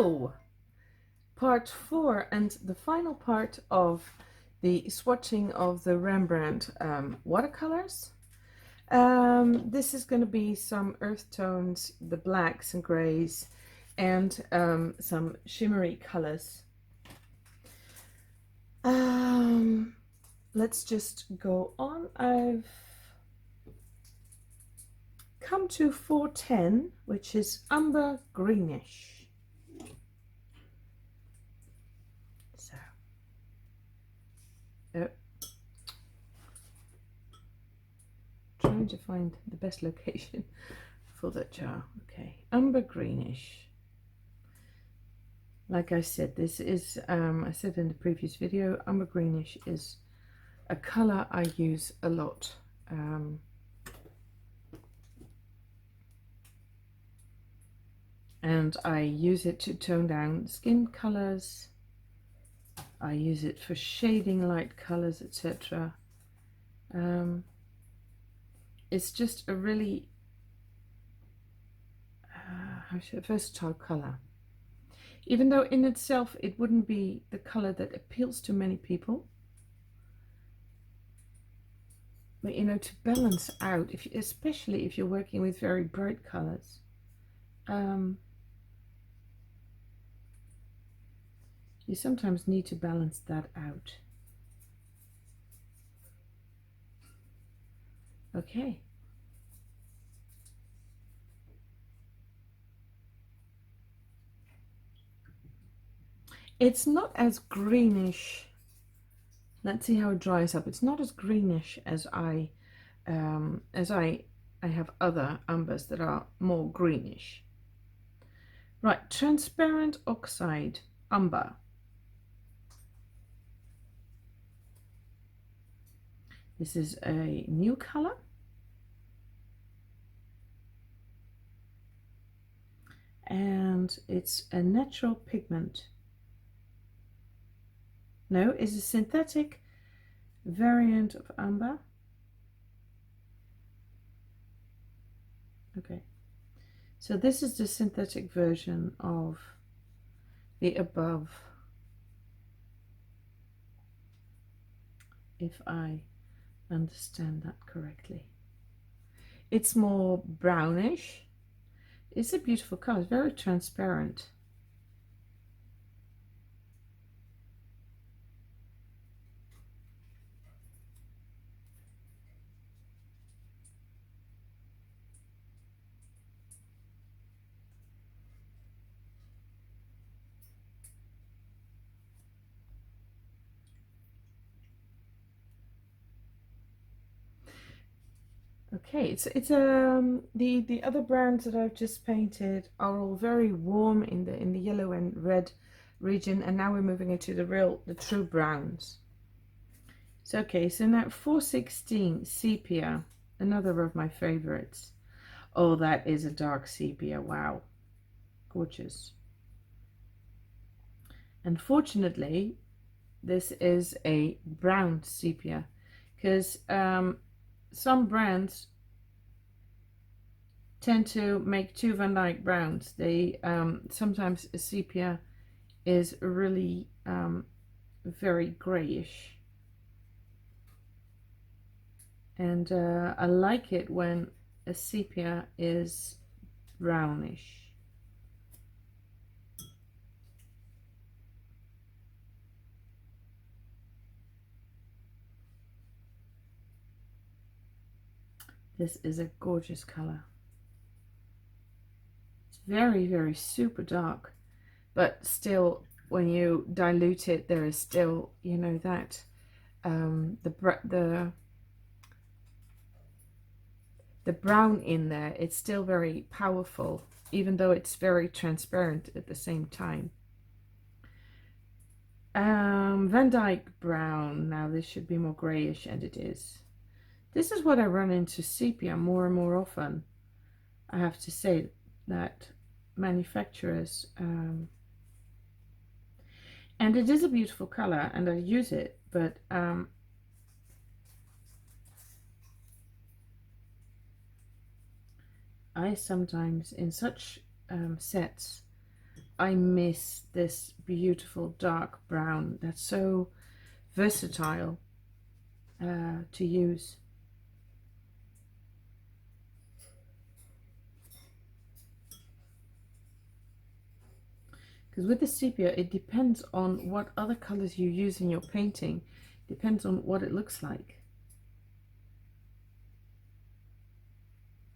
So, part 4 and the final part of the swatching of the Rembrandt watercolors. This is going to be some earth tones, the blacks and grays, and some shimmery colors. Let's just go on. I've come to 410, which is Umber Greenish. So, trying to find the best location for that jar. Okay, Umber Greenish. Like I said, this is, I said in the previous video, Umber Greenish is a color I use a lot. And I use it to tone down skin colors. I use it for shading light colors, etc. It's just a really versatile color. Even though in itself it wouldn't be the color that appeals to many people. But you know, to balance out, especially if you're working with very bright colors, you sometimes need to balance that out. Okay. It's not as greenish. Let's see how it dries up. It's not as greenish as I have other umbers that are more greenish. Right, transparent oxide umber. This is a new color. And it's a natural pigment. No, it's a synthetic variant of umber. Okay, so this is the synthetic version of the above, if I understand that correctly. It's more brownish. It's a beautiful color, it's very transparent. Okay, the other brands that I've just painted are all very warm in the yellow and red region, and now we're moving into the true browns. So okay, so now 416 Sepia, another of my favorites. Oh, that is a dark sepia. Wow, gorgeous. Unfortunately, this is a brown sepia, because some brands tend to make two Van Dyke browns. They sometimes a sepia is really very grayish, and I like it when a sepia is brownish. This is a gorgeous color. It's very, very super dark, but still when you dilute it, there is still, you know, that the brown in there. It's still very powerful, even though it's very transparent at the same time. Van Dyke brown. Now this should be more grayish, and it is. This is what I run into sepia more and more often. I have to say that manufacturers, and it is a beautiful color, and I use it, but I sometimes in such sets I miss this beautiful dark brown that's so versatile to use. Because with the sepia, it depends on what other colors you use in your painting. Depends on what it looks like.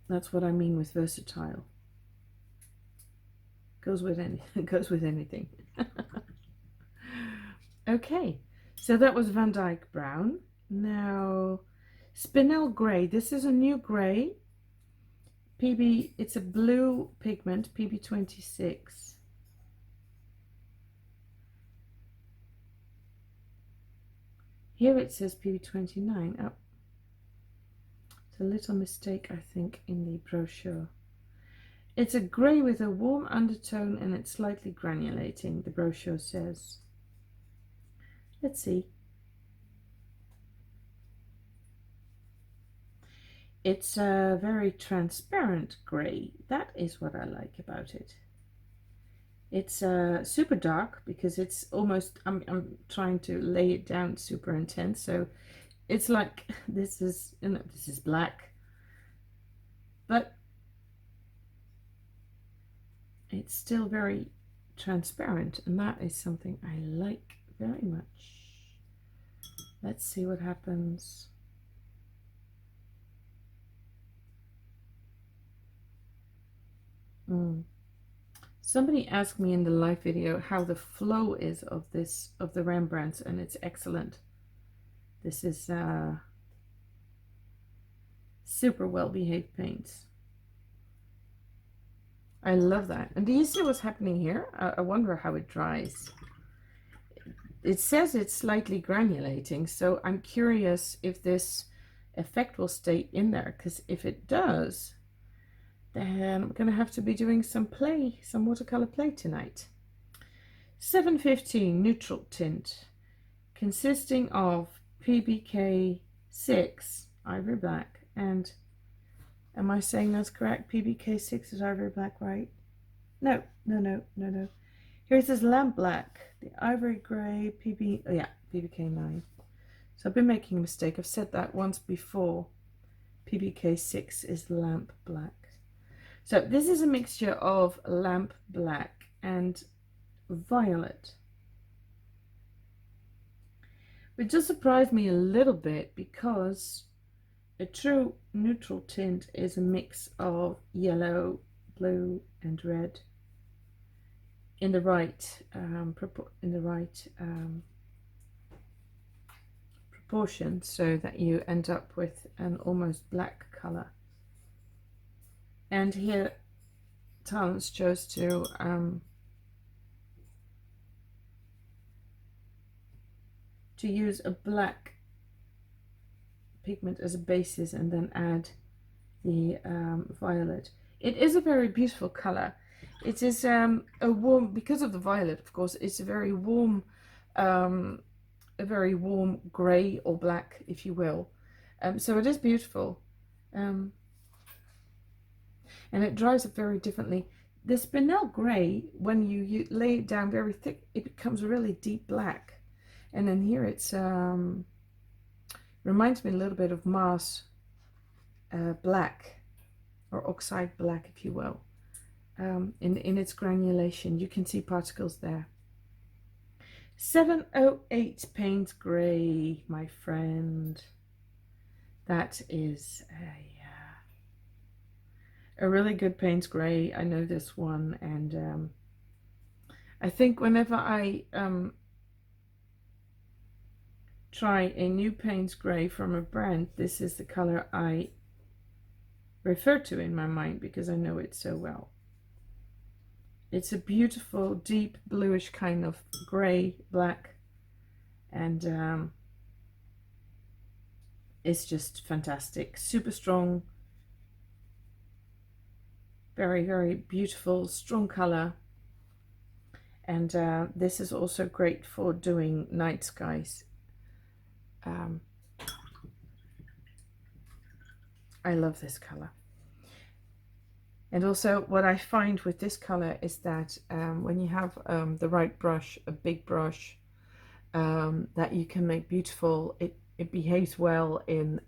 That's what I mean with versatile. Goes with anything. Okay, so that was Van Dyke Brown. Now, Spinel Gray. This is a new gray. PB, it's a blue pigment, PB26. Here it says PB29. Oh, it's a little mistake, I think, in the brochure. It's a grey with a warm undertone and it's slightly granulating, the brochure says. Let's see. It's a very transparent grey. That is what I like about it. It's super dark because it's almost, I'm trying to lay it down super intense. So it's like, this is black, but it's still very transparent, and that is something I like very much. Let's see what happens. Somebody asked me in the live video how the flow is of the Rembrandts, and it's excellent. This is super well behaved paints. I love that. And do you see what's happening here? I wonder how it dries. It says it's slightly granulating, so I'm curious if this effect will stay in there, because if it does, then I'm going to have to be doing some watercolor play tonight. 715 Neutral Tint, consisting of PBK 6 Ivory Black, and am I saying that's correct? PBK 6 is Ivory Black, right? No. Here it says Lamp Black, the Ivory Gray, PBK 9. So I've been making a mistake. I've said that once before. PBK 6 is Lamp Black. So this is a mixture of Lamp Black and Violet, which just surprised me a little bit, because a true neutral tint is a mix of yellow, blue, and red in the right proportion, so that you end up with an almost black color. And here Talents chose to use a black pigment as a basis and then add the violet. It is a very beautiful color. It is a warm, because of the violet, of course, it's a very warm gray or black, if you will. So it is beautiful. And it dries up very differently. The Spinel Gray, when you lay it down very thick, it becomes really deep black. And then here it's reminds me a little bit of Mars Black, or Oxide Black, if you will. In its granulation, you can see particles there. 708 Payne's Gray, my friend. That is a really good Payne's Gray. I know this one, and I think whenever I try a new Payne's Gray from a brand, this is the color I refer to in my mind, because I know it so well. It's a beautiful deep bluish kind of gray black, and it's just fantastic. Super strong, very, very beautiful, strong color. And this is also great for doing night skies. I love this color. And also what I find with this color is that when you have the right brush, a big brush, that you can make beautiful, it behaves well in,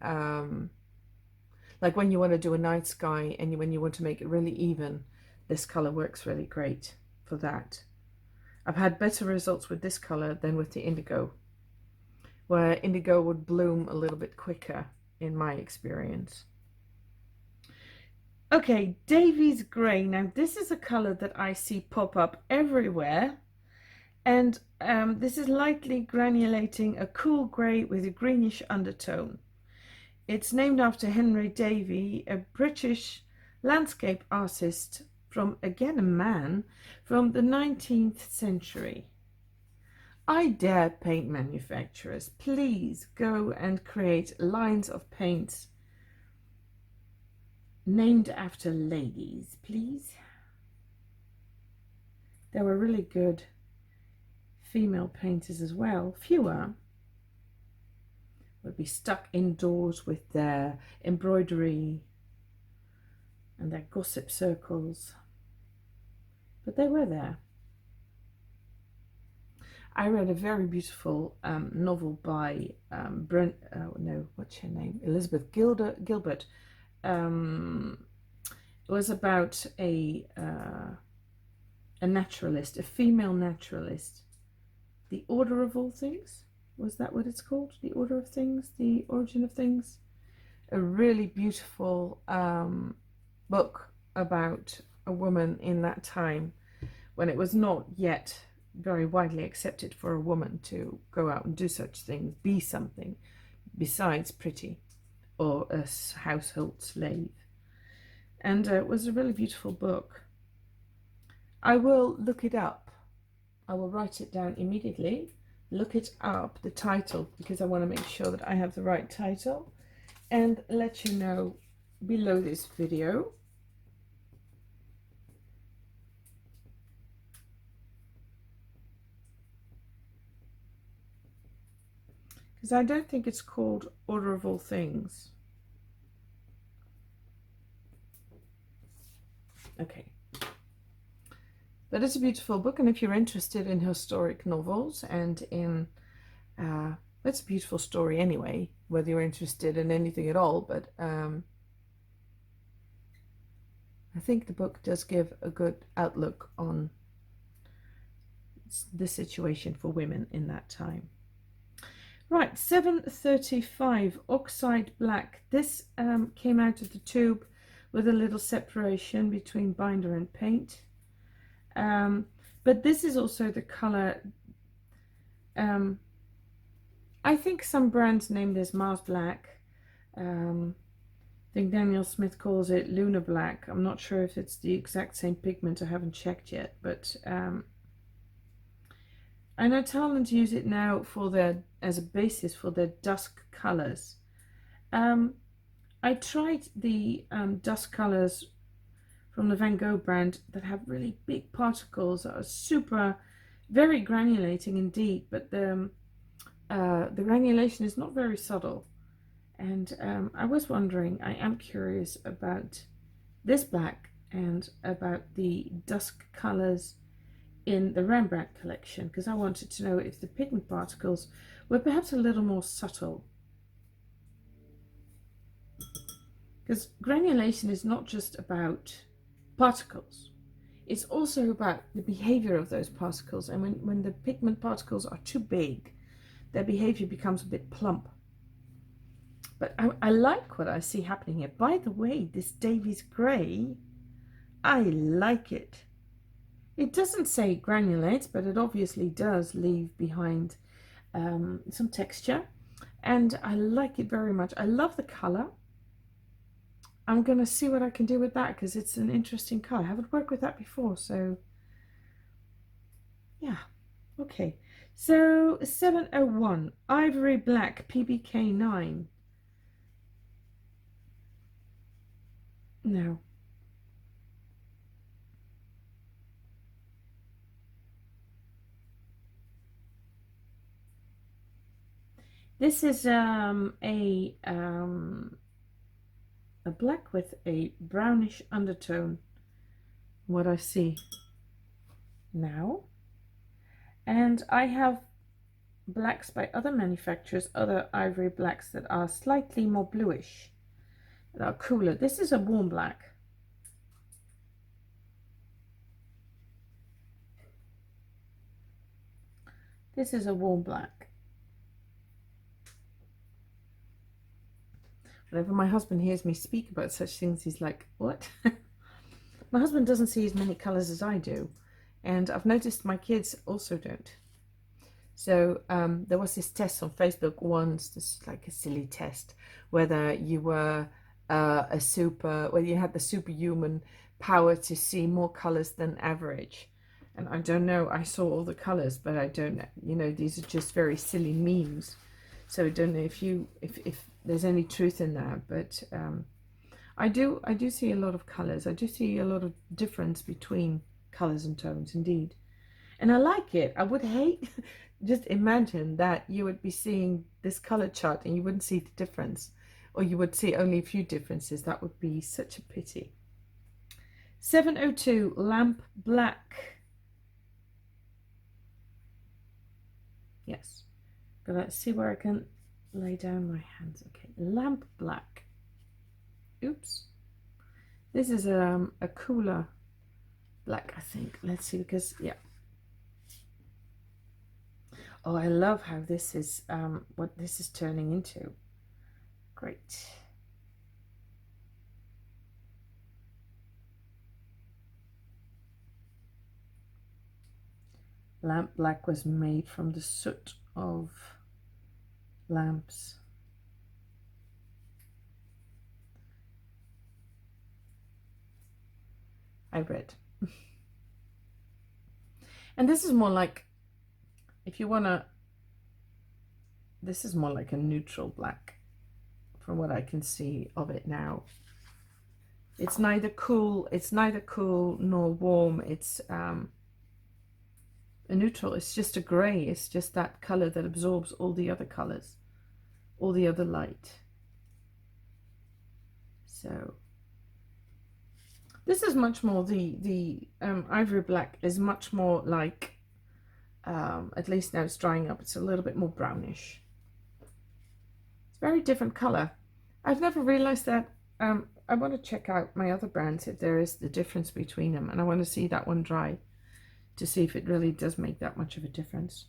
like when you want to do a night sky and when you want to make it really even, this color works really great for that. I've had better results with this color than with the indigo, where indigo would bloom a little bit quicker in my experience. Okay, Davey's Gray. Now this is a color that I see pop up everywhere, and this is lightly granulating a cool gray with a greenish undertone. It's named after Henry Davey, a British landscape artist from, again, a man from the 19th century. I dare paint manufacturers, please go and create lines of paints named after ladies, please. There were really good female painters as well. Fewer would be stuck indoors with their embroidery and their gossip circles, but they were there. I read a very beautiful novel by what's her name? Elizabeth Gilbert. It was about a naturalist, a female naturalist. The Order of All Things, was that what it's called? The Order of Things, The Origin of Things. A really beautiful book about a woman in that time when it was not yet very widely accepted for a woman to go out and do such things, be something besides pretty or a household slave. And it was a really beautiful book. I will look it up. I will write it down immediately, look it up, the title, because I want to make sure that I have the right title, and let you know below this video. Because I don't think it's called Order of All Things. Okay. But it's a beautiful book, and if you're interested in historic novels and in, it's a beautiful story anyway, whether you're interested in anything at all, but I think the book does give a good outlook on the situation for women in that time. Right, 735 Oxide Black. This came out of the tube with a little separation between binder and paint. But this is also the color, I think some brands name this Mars Black. I think Daniel Smith calls it Lunar Black. I'm not sure if it's the exact same pigment, I haven't checked yet, but I know Thailand use it now for as a basis for their dusk colors. I tried the dusk colors from the Van Gogh brand that have really big particles that are very granulating indeed, but the granulation is not very subtle. And I was wondering, I am curious about this black and about the dusk colors in the Rembrandt collection, because I wanted to know if the pigment particles were perhaps a little more subtle. Because granulation is not just about particles, it's also about the behavior of those particles, and when the pigment particles are too big, their behavior becomes a bit plump. But I like what I see happening here. By the way, this Davey's Gray, I like it. It doesn't say granulates, but it obviously does leave behind some texture, and I like it very much. I love the color. I'm going to see what I can do with that, because it's an interesting color. I haven't worked with that before, so yeah. Okay, so 701 Ivory Black PBK9. Now, this is a black with a brownish undertone what I see now. And I have blacks by other manufacturers, other ivory blacks that are slightly more bluish, that are cooler. This is a warm black. This is a warm black. Whenever my husband hears me speak about such things, he's like, what? My husband doesn't see as many colors as I do, and I've noticed my kids also don't. So there was this test on Facebook once, this is like a silly test, whether you were whether you had the superhuman power to see more colors than average. And I don't know, I saw all the colors, but I don't, you know, these are just very silly memes. So I don't know if there's any truth in that, but I do see a lot of colors. I do see a lot of difference between colors and tones, indeed. And I like it. I would hate, just imagine that you would be seeing this color chart and you wouldn't see the difference, or you would see only a few differences. That would be such a pity. 702 Lamp Black. Yes. Gotta see where I can lay down my hands. Okay, Lamp Black. Oops. This is a cooler black, I think. Let's see, because, yeah. Oh, I love how this is, what this is turning into. Great. Lamp black was made from the soot of lamps. I read. And this is more like, if you wanna, this is more like a neutral black from what I can see of it now. It's neither cool nor warm. It's a neutral. It's just a gray. It's just that color that absorbs all the other colors, all the other light. So this is much more, the ivory black is much more like, at least now it's drying up, it's a little bit more brownish. It's a very different color. I've never realized that. I want to check out my other brands if there is the difference between them, and I want to see that one dry to see if it really does make that much of a difference.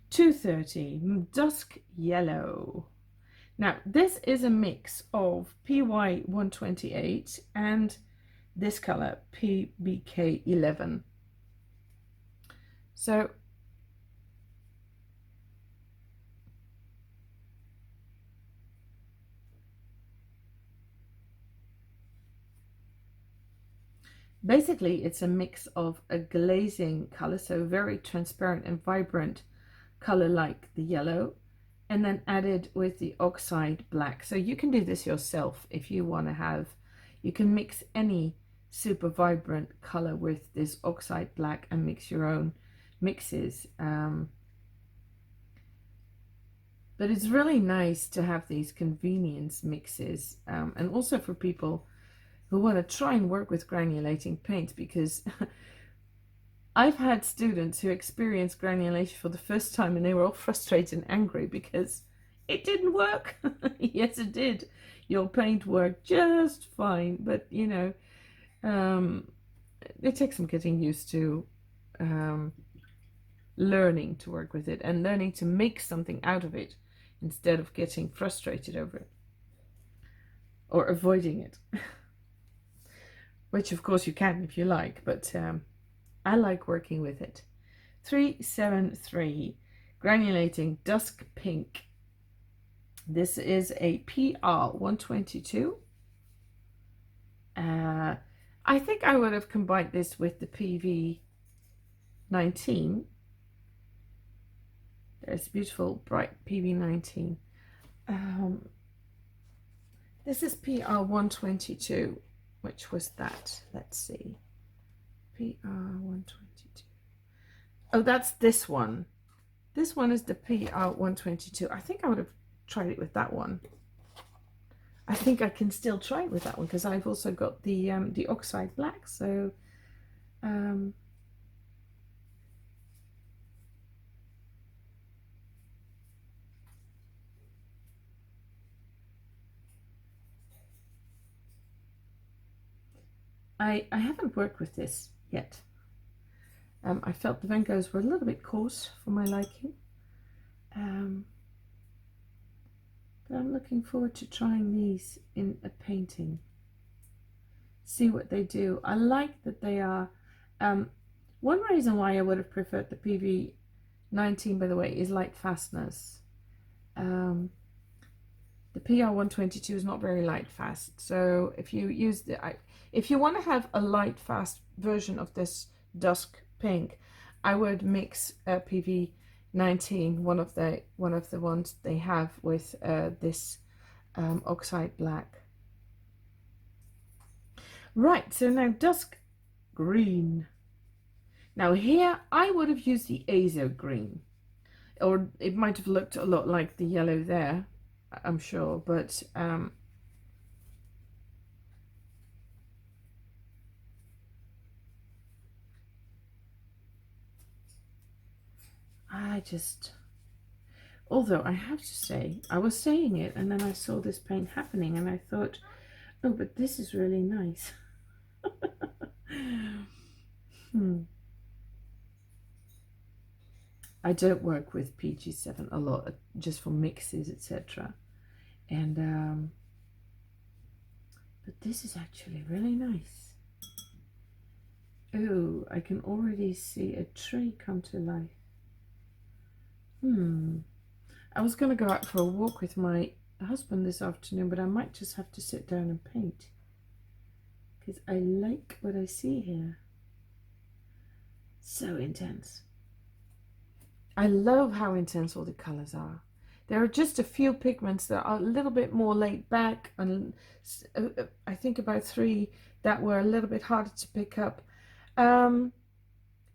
230 Dusk Yellow. Now this is a mix of PY 128 and this color PBK 11. So basically it's a mix of a glazing color, so very transparent and vibrant color like the yellow, and then added with the Oxide Black. So you can do this yourself if you want to have, you can mix any super vibrant color with this Oxide Black and mix your own mixes. But it's really nice to have these convenience mixes, and also for people who want to try and work with granulating paint, because I've had students who experienced granulation for the first time and they were all frustrated and angry because it didn't work. Yes, it did. Your paint worked just fine, but you know, it takes some getting used to, learning to work with it and learning to make something out of it instead of getting frustrated over it or avoiding it. Which of course you can if you like, but I like working with it. 373 Granulating Dusk Pink. This is a PR 122. I think I would have combined this with the PV 19. There's beautiful bright PV 19. This is PR 122. Which was that? Let's see. PR 122. Oh, that's this one. This one is the PR 122. I think I would have tried it with that one. I think I can still try it with that one because I've also got the Oxide Black. So Um, I haven't worked with this yet. I felt the Van Goghs were a little bit coarse for my liking. But I'm looking forward to trying these in a painting. See what they do. I like that they are. One reason why I would have preferred the PV19, by the way, is light fastness. The PR122 is not very light fast, so if you use if you want to have a light fast version of this dusk pink, I would mix PV19, one of the ones they have, with this Oxide Black. Right, so now dusk green. Now here I would have used the azo green, or it might have looked a lot like the yellow there, I'm sure, but although I have to say, I was saying it and then I saw this paint happening and I thought, oh, but this is really nice. I don't work with PG7 a lot, just for mixes, etc. And but this is actually really nice. Oh, I can already see a tree come to life. I was going to go out for a walk with my husband this afternoon, but I might just have to sit down and paint, because I like what I see here. So intense. I love how intense all the colors are. There are just a few pigments that are a little bit more laid back, and I think about 3 that were a little bit harder to pick up.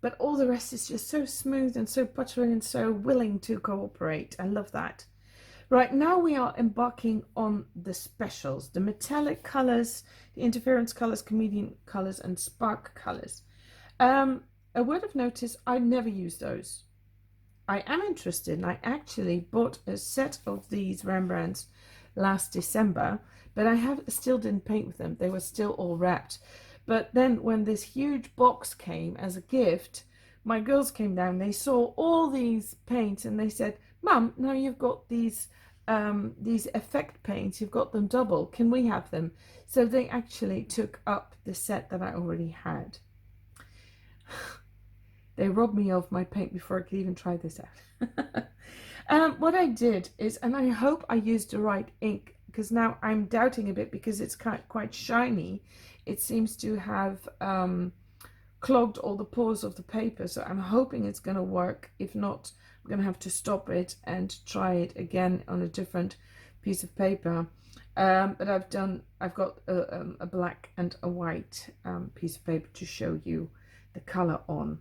But all the rest is just so smooth and so buttery and so willing to cooperate. I love that. Right, now we are embarking on the specials, the metallic colors, the interference colors, chameleon colors, and spark colors. A word of notice, I never use those. I am interested, and I actually bought a set of these Rembrandts last December, but I still didn't paint with them. They were still all wrapped. But then when this huge box came as a gift, my girls came down, they saw all these paints and they said, Mum, now you've got these effect paints, you've got them double, can we have them? So they actually took up the set that I already had. They robbed me of my paint before I could even try this out. What I did is, and I hope I used the right ink, because now I'm doubting a bit because it's quite shiny. It seems to have clogged all the pores of the paper, so I'm hoping it's going to work. If not, I'm going to have to stop it and try it again on a different piece of paper. But I've got a black and a white piece of paper to show you the color on.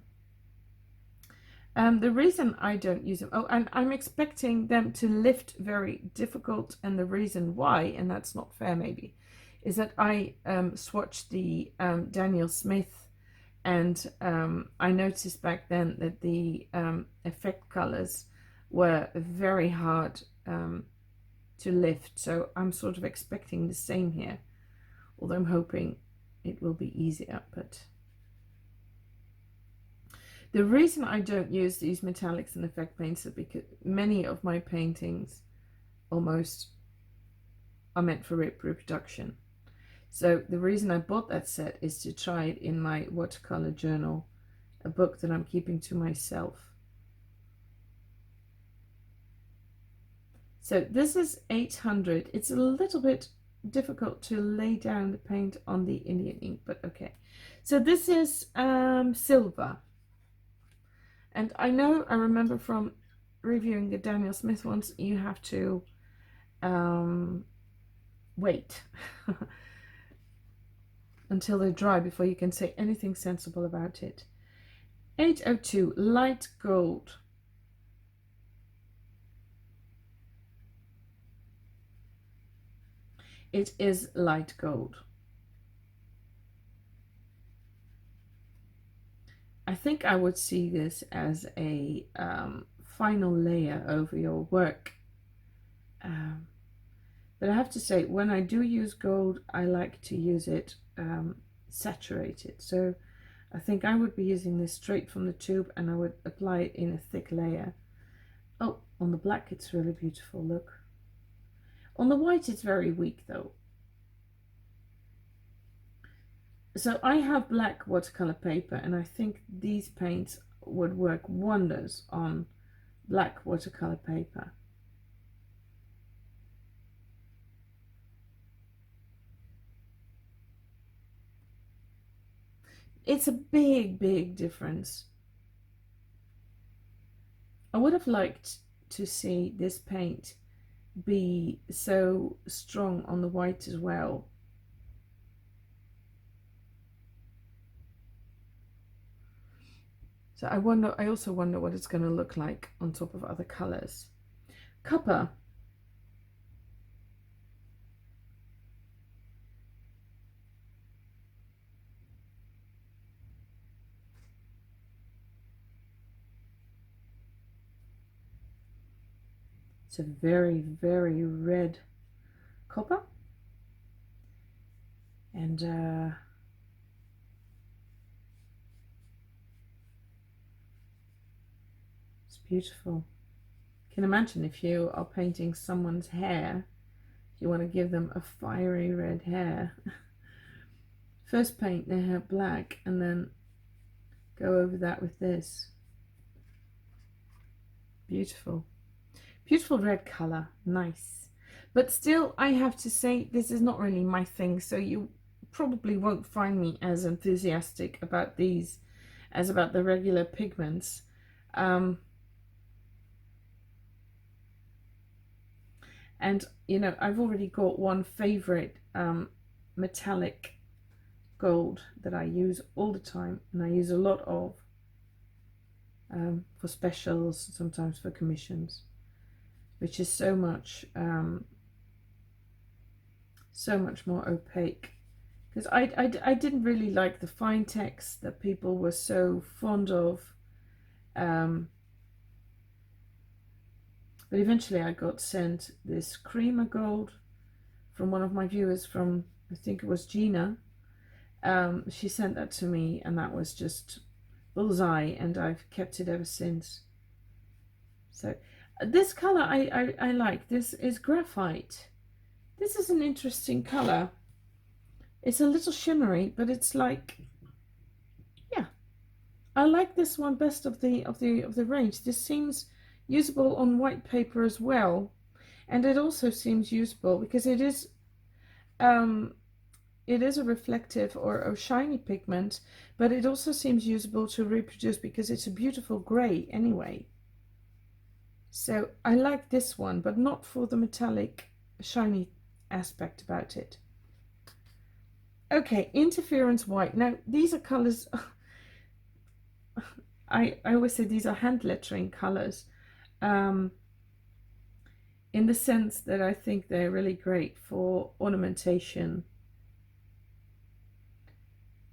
The reason I don't use them, oh, and I'm expecting them to lift very difficult, and the reason why, and that's not fair maybe, is that I swatched the Daniel Smith, and I noticed back then that the effect colors were very hard to lift, so I'm sort of expecting the same here, although I'm hoping it will be easier. But the reason I don't use these metallics and effect paints is because many of my paintings almost are meant for reproduction. So the reason I bought that set is to try it in my watercolor journal, a book that I'm keeping to myself. So this is 800. It's a little bit difficult to lay down the paint on the Indian ink, but okay. So this is silver. And I remember from reviewing the Daniel Smith ones, you have to wait until they're dry before you can say anything sensible about it. 802, light gold. It is light gold. I think I would see this as a final layer over your work. But I have to say, when I do use gold, I like to use it saturated. So I think I would be using this straight from the tube, and I would apply it in a thick layer. Oh, on the black it's really beautiful, look. On the white it's very weak though. So I have black watercolor paper, and I think these paints would work wonders on black watercolor paper. It's a big difference. I would have liked to see this paint be so strong on the white as well. So I also wonder what it's going to look like on top of other colors. Copper. It's a very red copper. And it's beautiful. You can imagine if you are painting someone's hair, you want to give them a fiery red hair. First paint their hair black and then go over that with this. Beautiful. Beautiful red color, nice. But still, I have to say, this is not really my thing, so you probably won't find me as enthusiastic about these as about the regular pigments. And you know, I've already got one favorite metallic gold that I use all the time, and I use a lot of for specials, sometimes for commissions, which is so much more opaque, because I didn't really like the fine text that people were so fond of, but eventually I got sent this creamer gold from one of my viewers, from I think it was Gina. She sent that to me, and that was just bullseye, and I've kept it ever since. So this color I like. This is Graphite. This is an interesting color. It's a little shimmery, but it's like, yeah, I like this one best of the range. This seems usable on white paper as well, and it also seems usable because it is a reflective or a shiny pigment, but it also seems usable to reproduce because it's a beautiful gray anyway. So I like this one, but not for the metallic shiny aspect about it. Okay, interference white. Now these are colors I always say these are hand lettering colors, in the sense that I think they're really great for ornamentation,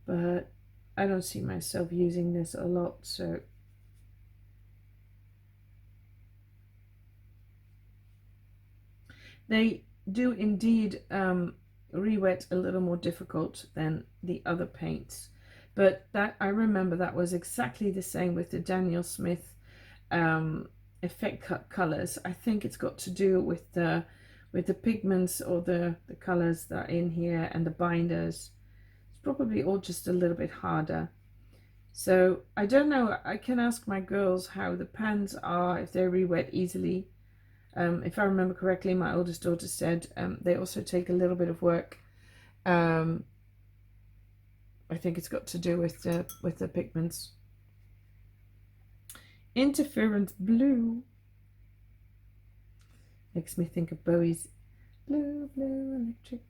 but I don't see myself using this a lot. So they do indeed re-wet a little more difficult than the other paints, but that I remember that was exactly the same with the Daniel Smith effect cut colors. I think it's got to do with the pigments or the colors that are in here and the binders. It's probably all just a little bit harder. So I don't know, I can ask my girls how the pans are, if they re-wet easily. If I remember correctly, my oldest daughter said they also take a little bit of work. I think it's got to do with the pigments. Interference blue makes me think of Bowie's Blue, Blue, Electric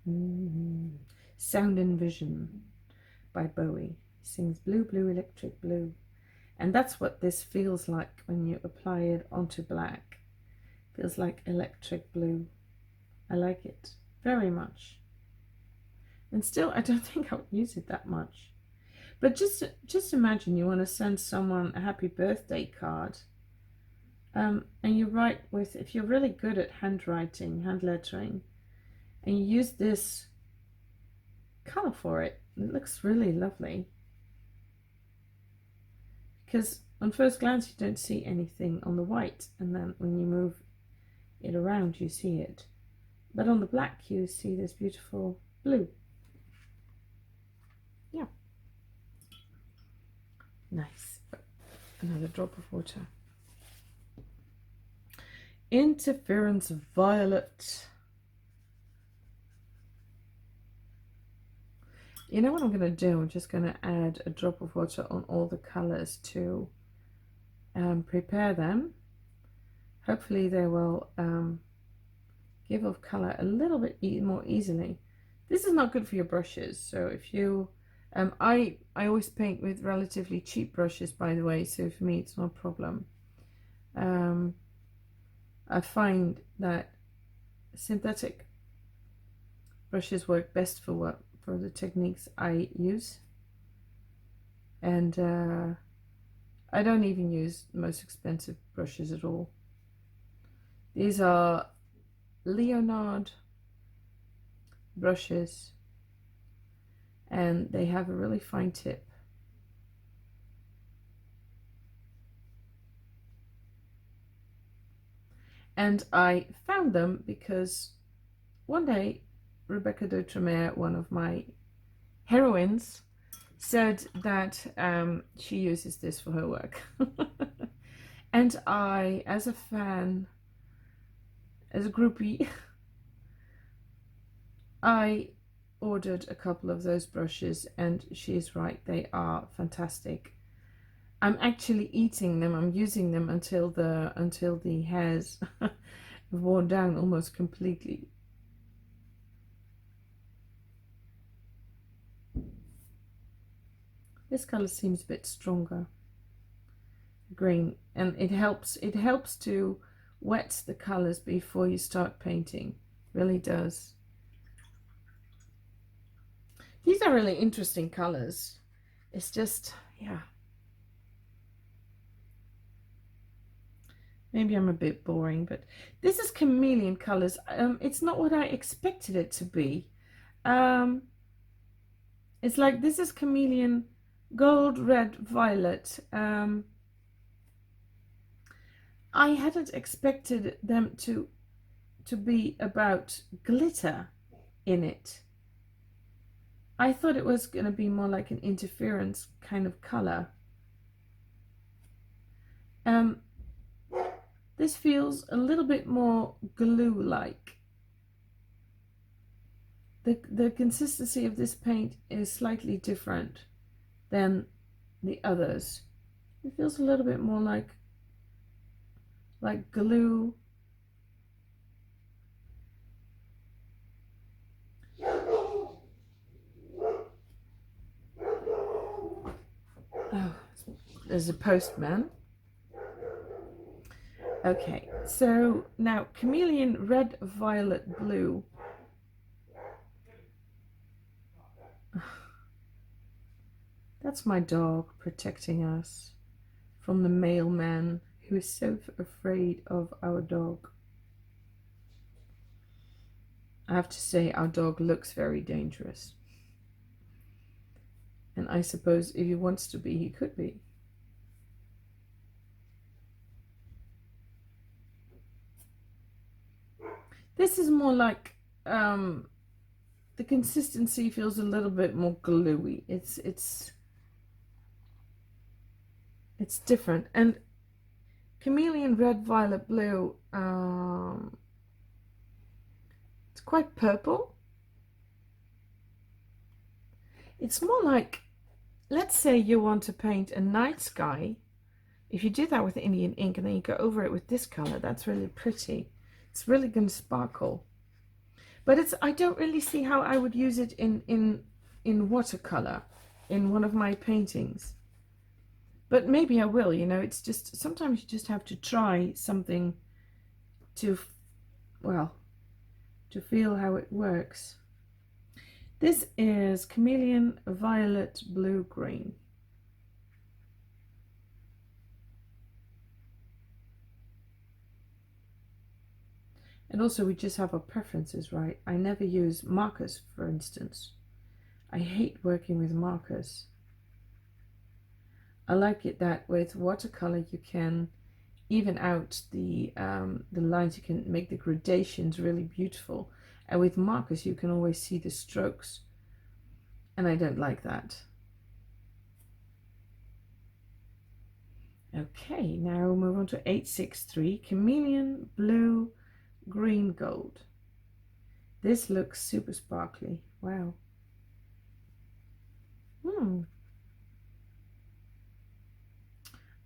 Blue. Sound and Vision by Bowie. He sings Blue, Blue, Electric Blue. And that's what this feels like when you apply it onto black. Feels like electric blue. I like it very much. And still, I don't think I would use it that much. But just imagine you want to send someone a happy birthday card, and you write with, if you're really good at handwriting, hand lettering, and you use this color for it, it looks really lovely. Because on first glance you don't see anything on the white, and then when you move it around you see it. But on the black you see this beautiful blue. Yeah. Nice. Another drop of water. Interference Violet. You know what I'm going to do? I'm just going to add a drop of water on all the colors to prepare them. Hopefully they will give off color a little bit more easily. This is not good for your brushes, so if you I always paint with relatively cheap brushes, by the way, so for me it's no problem. I find that synthetic brushes work best for the techniques I use, and I don't even use the most expensive brushes at all. These are Leonard brushes, and they have a really fine tip. And I found them because one day Rebecca de Tremere, one of my heroines, said that she uses this for her work. And I, as a fan, as a groupie, I ordered a couple of those brushes, and she's right, they are fantastic. I'm actually eating them. I'm using them until the hairs have worn down almost completely. This color seems a bit stronger, green, and it helps to wet the colors before you start painting. Really does. These are really interesting colors. It's just, yeah. Maybe I'm a bit boring, but this is Chameleon Colors. It's not what I expected it to be. It's like, this is Chameleon Gold, Red, Violet. I hadn't expected them to be about glitter in it. I thought it was going to be more like an interference kind of color. This feels a little bit more glue-like. The consistency of this paint is slightly different than the others. It feels a little bit more like glue. Oh, there's a postman. Okay, so now Chameleon Red, Violet, Blue. That's my dog protecting us from the mailman who is so afraid of our dog. I have to say, our dog looks very dangerous. And I suppose if he wants to be, he could be. This is more like, the consistency feels a little bit more gluey. It's different. And Chameleon Red, Violet, Blue, it's quite purple. It's more like, let's say you want to paint a night sky. If you do that with Indian ink and then you go over it with this color, that's really pretty. It's really going to sparkle. But I don't really see how I would use it in watercolor in one of my paintings. But maybe I will, you know. It's just, sometimes you just have to try something to, well, to feel how it works. This is Chameleon Violet Blue Green. And also we just have our preferences, right? I never use markers, for instance. I hate working with markers. I like it that with watercolor you can even out the lines, you can make the gradations really beautiful. And with markers you can always see the strokes. And I don't like that. Okay, now we'll move on to 863, Chameleon Blue Green Gold. This looks super sparkly. Wow.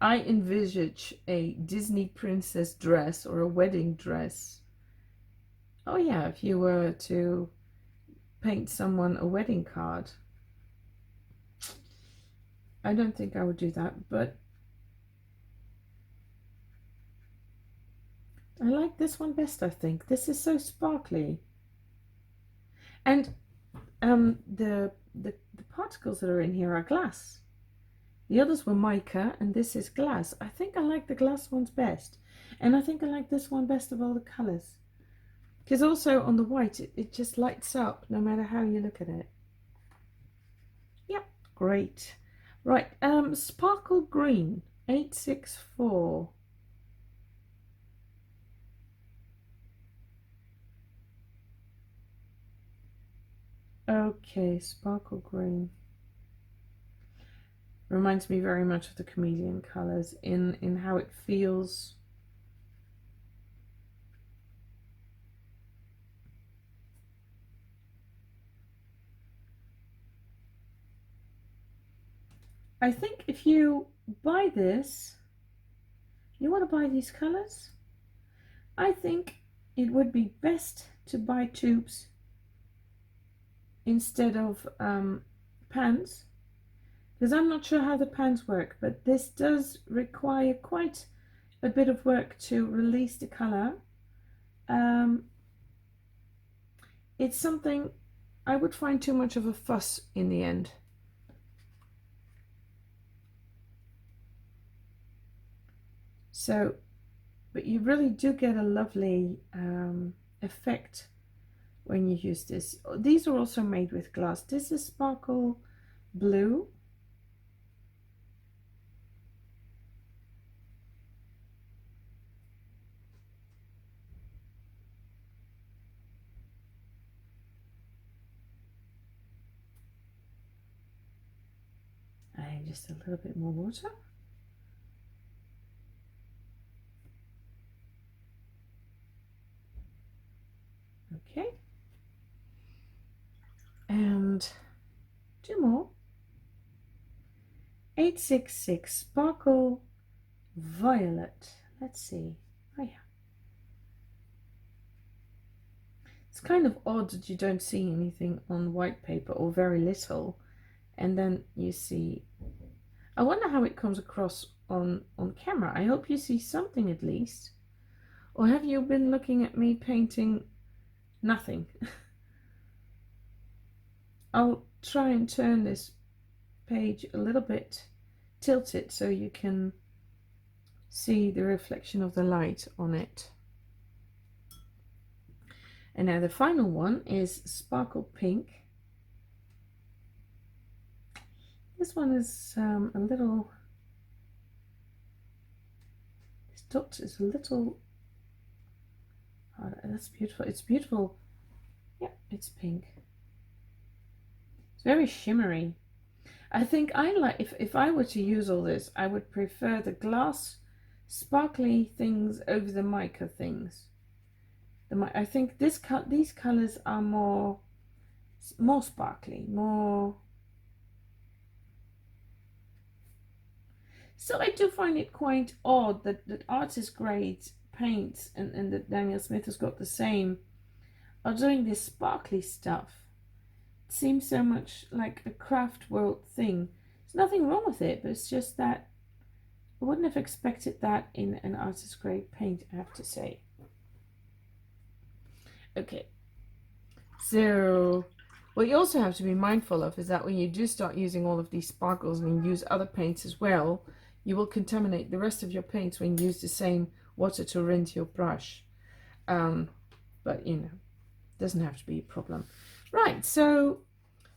I envisage a Disney princess dress or a wedding dress. Oh yeah, if you were to paint someone a wedding card. I don't think I would do that, but I like this one best, I think. This is so sparkly. And the particles that are in here are glass. The others were mica and this is glass. I think I like the glass ones best. And I think I like this one best of all the colors. Because also on the white, it just lights up no matter how you look at it. Yep, great. Right, Sparkle Green, 864. Okay, Sparkle Green. Reminds me very much of the Chameleon Colors in how it feels. I think if you buy this, you want to buy these colors, I think it would be best to buy tubes instead of pans, because I'm not sure how the pans work, but this does require quite a bit of work to release the color. It's something I would find too much of a fuss in the end. So, but you really do get a lovely effect when you use this. These are also made with glass. This is Sparkle Blue. And just a little bit more water. Okay. And two more. 866 Sparkle Violet. Let's see. Oh yeah. It's kind of odd that you don't see anything on white paper, or very little, and then you see. I wonder how it comes across on camera. I hope you see something at least. Or have you been looking at me painting nothing? I'll try and turn this page a little bit, tilt it so you can see the reflection of the light on it. And now the final one is Sparkle Pink. This one is a little, this dot is a little, oh, that's beautiful. It's beautiful. Yeah, it's pink. It's very shimmery. I think I like, if I were to use all this, I would prefer the glass sparkly things over the mica things. I think these colors are more sparkly, more. So I do find it quite odd that artist grade paints and that Daniel Smith has got the same are doing this sparkly stuff. It seems so much like a craft world thing. There's nothing wrong with it, but it's just that I wouldn't have expected that in an artist grade paint, I have to say. Okay, so What you also have to be mindful of is that when you do start using all of these sparkles and you use other paints as well, you will contaminate the rest of your paints when you use the same water to rinse your brush. But you know, doesn't have to be a problem. Right, so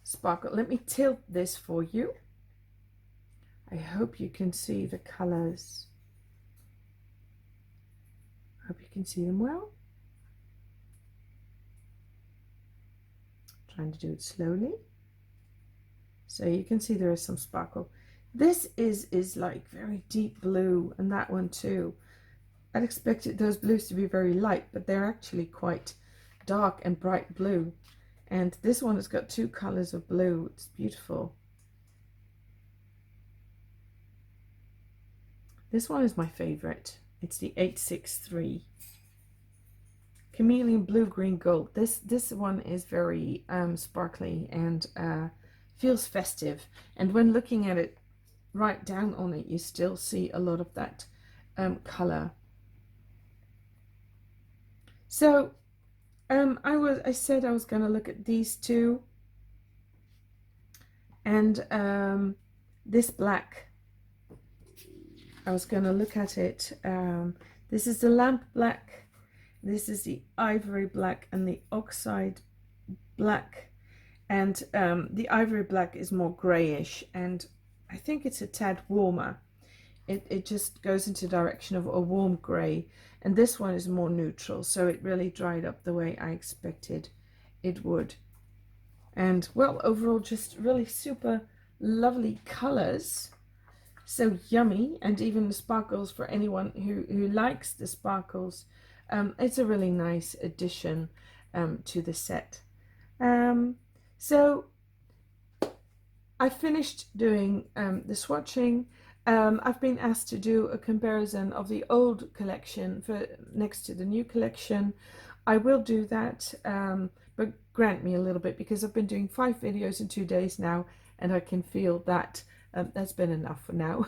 sparkle. Let me tilt this for you. I hope you can see the colors. I hope you can see them well. Trying to do it slowly. So you can see there is some sparkle. This is like very deep blue, and that one too. I'd expected those blues to be very light, but they're actually quite dark and bright blue. And this one has got two colors of blue. It's beautiful. This one is my favorite. It's the 863. Chameleon Blue, Green, Gold. This one is very sparkly and feels festive. And when looking at it right down on it, you still see a lot of that color. So I said I was going to look at these two, and this black, I was going to look at it. This is the lamp black, this is the ivory black, and the oxide black, and the ivory black is more grayish, and I think it's a tad warmer. It just goes into the direction of a warm gray, and this one is more neutral, so it really dried up the way I expected it would. And well, overall just really super lovely colors, so yummy. And even the sparkles, for anyone who likes the sparkles, it's a really nice addition to the set. So I finished doing the swatching. I've been asked to do a comparison of the old collection for next to the new collection. I will do that, but grant me a little bit, because I've been doing 5 videos in 2 days now, and I can feel that that's been enough for now.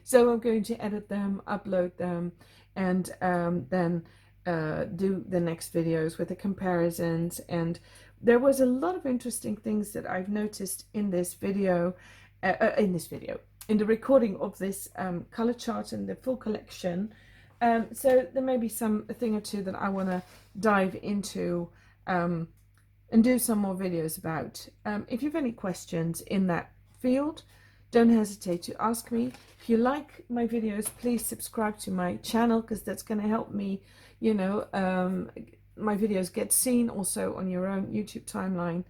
So I'm going to edit them, upload them, and then do the next videos with the comparisons. And there was a lot of interesting things that I've noticed in this video, in the recording of this color chart and the full collection. So there may be a thing or two that I want to dive into and do some more videos about. If you have any questions in that field, don't hesitate to ask me. If you like my videos, please subscribe to my channel, because that's going to help me, you know, my videos get seen also on your own YouTube timeline.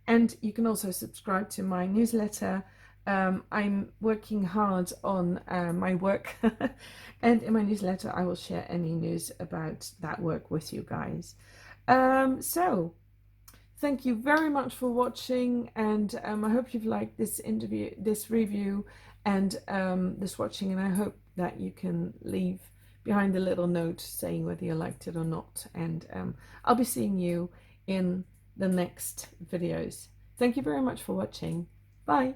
And you can also subscribe to my newsletter. I'm working hard on my work, and in my newsletter I will share any news about that work with you guys. So thank you very much for watching, and I hope you've liked this review and the swatching, and I hope that you can leave behind a little note saying whether you liked it or not. And I'll be seeing you in the next videos. Thank you very much for watching. Bye.